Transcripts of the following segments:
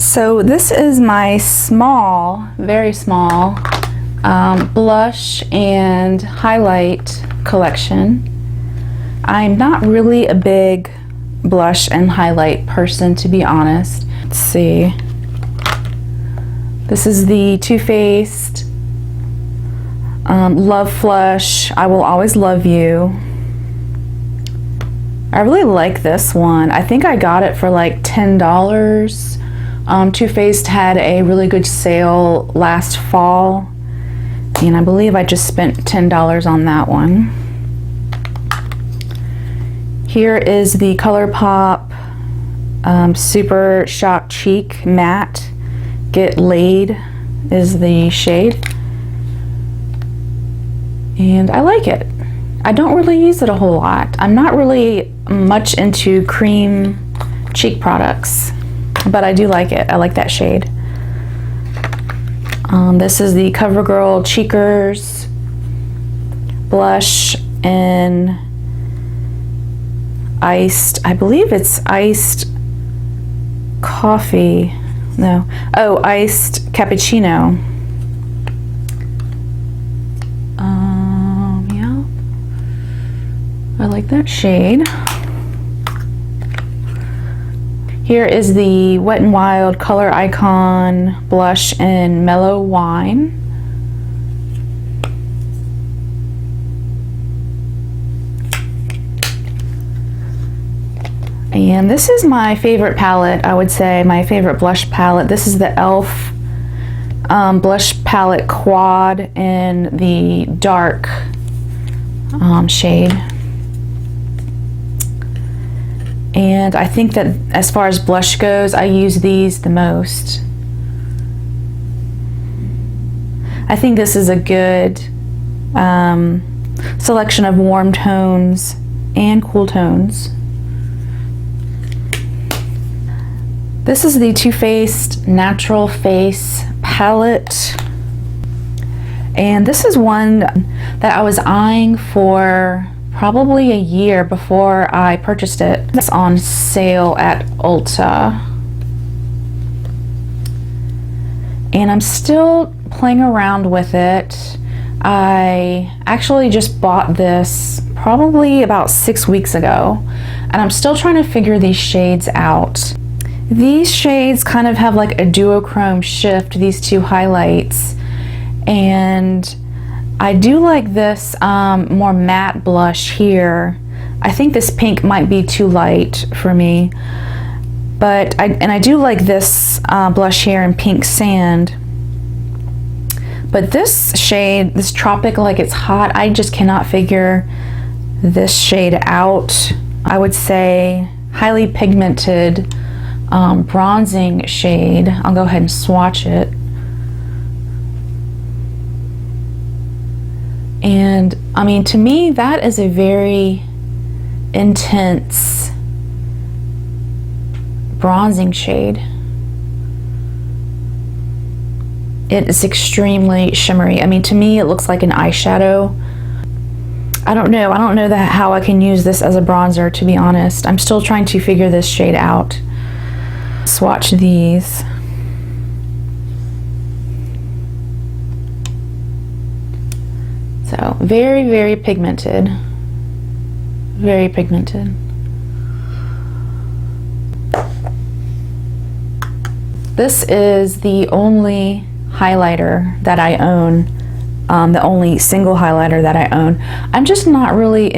So this is my small, very small blush and highlight collection. I'm not really a big blush and highlight person, to be honest. Let's see. This is the Too Faced Love Flush, I Will Always Love You. I really like this one. I think I got it for like $10. Too Faced had a really good sale last fall, and I believe I just spent $10 on that one. Here is the ColourPop Super Shock Cheek Matte. Get Laid is the shade, and I like it. I don't really use it a whole lot. I'm not really much into cream cheek products, but I do like it. I like that shade. This is the Covergirl Cheekers blush in iced, I believe it's iced coffee. No. Oh, iced cappuccino. Yeah. I like that shade. Here is the Wet n Wild Color Icon blush in Mellow Wine. And this is my favorite palette, I would say, my favorite blush palette. This is the e.l.f. Blush Palette Quad in the dark shade. And I think that as far as blush goes, I use these the most. I think this is a good selection of warm tones and cool tones. This is the Too Faced Natural Face palette, and this is one that I was eyeing for probably a year before I purchased it. It's on sale at Ulta, and I'm still playing around with it. I actually just bought this probably about 6 weeks ago, and I'm still trying to figure these shades out. These shades kind of have like a duochrome shift, these two highlights, and I do like this more matte blush here. I think this pink might be too light for me, but I do like this blush here in Pink Sand. But this shade, this Tropic Like It's Hot, I just cannot figure this shade out. I would say highly pigmented bronzing shade. I'll go ahead and swatch it. And I mean, to me, that is a very intense bronzing shade. It is extremely shimmery. I mean, to me, it looks like an eyeshadow. I don't know how I can use this as a bronzer, to be honest. I'm still trying to figure this shade out. Swatch these. So very, very pigmented. Very pigmented. This is the only highlighter that I own, the only single highlighter that I own. I'm just not really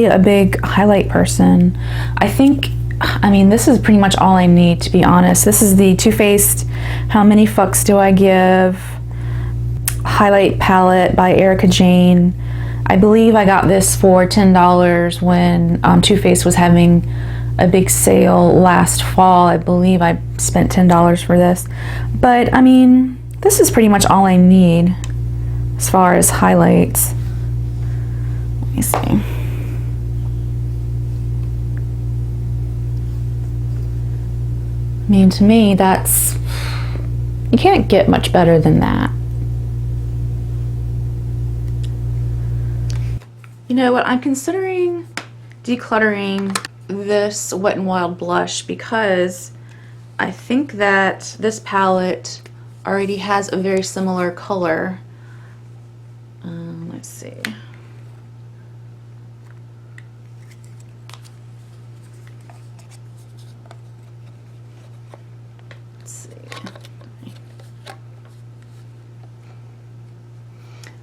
a big highlight person. I mean, this is pretty much all I need, to be honest. This is the Too Faced How Many Fucks Do I Give highlight palette by Erica Jane. I believe I got this for $10 when Too Faced was having a big sale last fall. I believe I spent $10 for this. But I mean, this is pretty much all I need as far as highlights. Let me see. I mean, to me, you can't get much better than that. You know what, I'm considering decluttering this Wet n Wild blush because I think that this palette already has a very similar color. Let's see.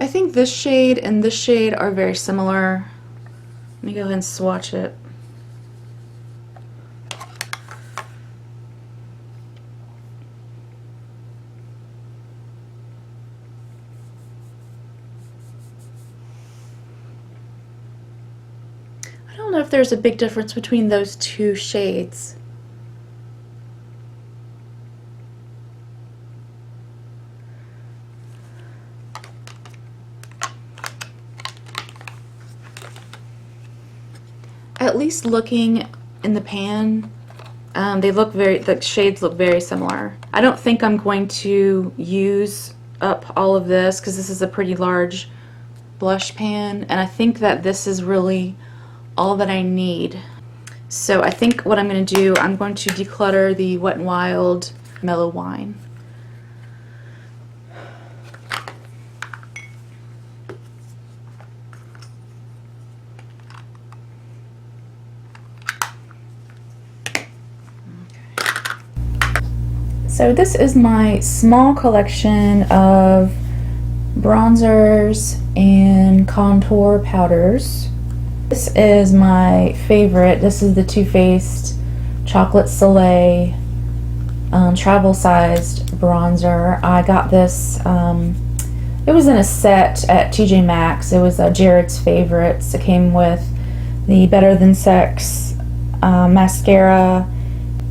I think this shade and this shade are very similar. Let me go ahead and swatch it. I don't know if there's a big difference between those two shades. At least looking in the pan, the shades look very similar. I don't think I'm going to use up all of this because this is a pretty large blush pan, and I think that this is really all that I need. So I think what I'm going to do, I'm going to declutter the Wet n Wild Mellow Wine. So this is my small collection of bronzers and contour powders. This is my favorite. This is the Too Faced Chocolate Soleil travel sized bronzer. I got this, it was in a set at TJ Maxx. It was Jared's Favorites. It came with the Better Than Sex mascara.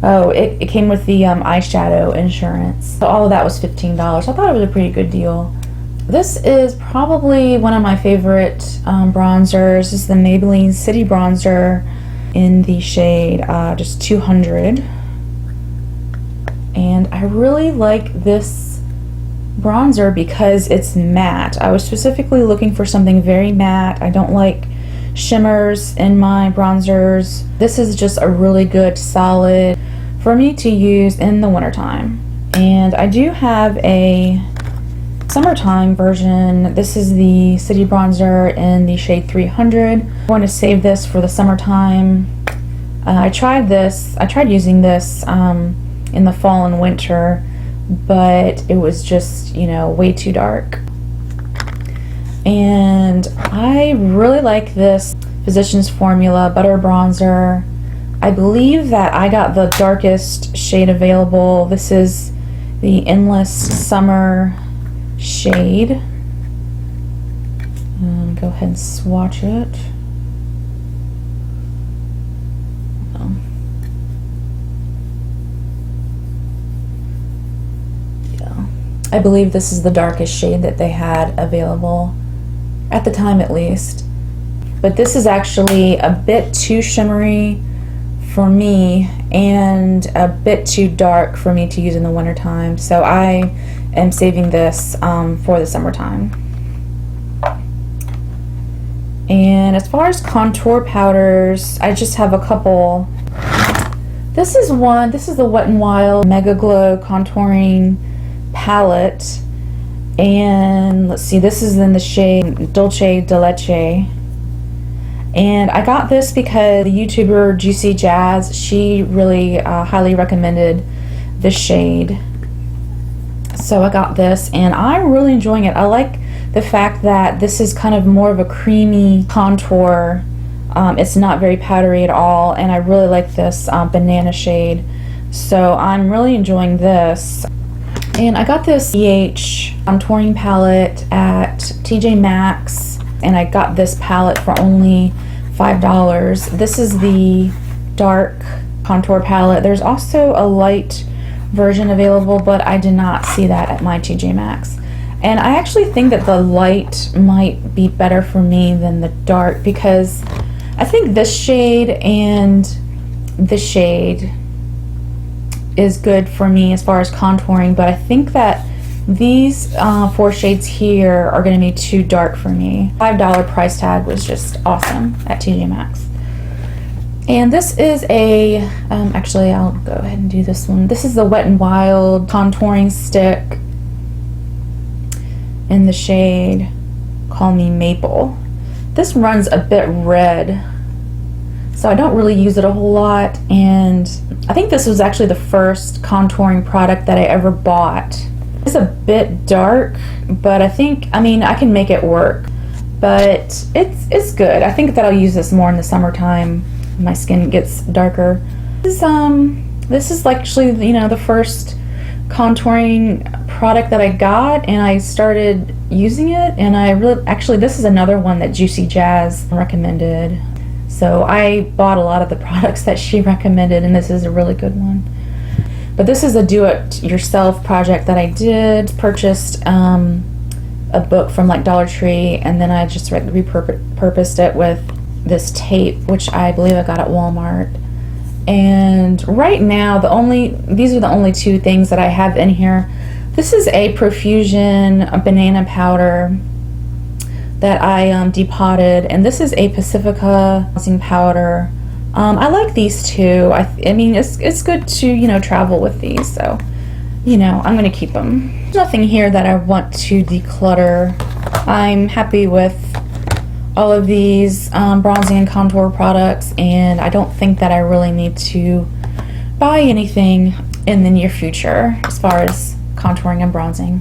Oh, it came with the eyeshadow insurance. So all of that was $15. I thought it was a pretty good deal. This is probably one of my favorite bronzers. This is the Maybelline City Bronzer in the shade just 200. And I really like this bronzer because it's matte. I was specifically looking for something very matte. I don't like shimmers in my bronzers. This is just a really good solid for me to use in the wintertime. And I do have a summertime version. This is the City Bronzer in the shade 300. I'm going to save this for the summertime. I tried using this in the fall and winter, but it was just, you know, way too dark. And I really like this Physicians Formula Butter Bronzer. I believe that I got the darkest shade available. This is the Endless Summer shade. Go ahead and swatch it. Yeah. I believe this is the darkest shade that they had available, at the time at least. But this is actually a bit too shimmery for me and a bit too dark for me to use in the wintertime, so I am saving this for the summertime. And as far as contour powders, I just have a couple. This is the Wet n Wild Mega Glow Contouring Palette, and let's see, this is in the shade Dolce de Leche. And I got this because the YouTuber Juicy Jazz, she really highly recommended this shade. So I got this and I'm really enjoying it. I like the fact that this is kind of more of a creamy contour. It's not very powdery at all, and I really like this banana shade. So I'm really enjoying this. And I got this EH contouring palette at TJ Maxx, and I got this palette for only $5. This is the dark contour palette. There's also a light version available, but I did not see that at my TJ Maxx. And I actually think that the light might be better for me than the dark, because I think this shade and this shade is good for me as far as contouring, but I think that these 4 shades here are going to be too dark for me. $5 price tag was just awesome at TJ Maxx. And this is a, actually I'll go ahead and do this one. This is the Wet n Wild contouring stick in the shade Call Me Maple. This runs a bit red, so I don't really use it a whole lot, and I think this was actually the first contouring product that I ever bought. It's a bit dark, but I can make it work, but it's good. I think that I'll use this more in the summertime when my skin gets darker. This is actually, the first contouring product that I got, and I started using it, and this is another one that Juicy Jazz recommended. So I bought a lot of the products that she recommended, and this is a really good one. But this is a do-it-yourself project that I did. Purchased a book from Dollar Tree, and then I just repurposed it with this tape, which I believe I got at Walmart. And right now, these are the only two things that I have in here. This is a Profusion banana powder that I depotted, and this is a Pacifica bronzing powder. I like these two. It's good to travel with these, so I'm gonna keep them. There's nothing here that I want to declutter. I'm happy with all of these bronzing and contour products, and I don't think that I really need to buy anything in the near future as far as contouring and bronzing.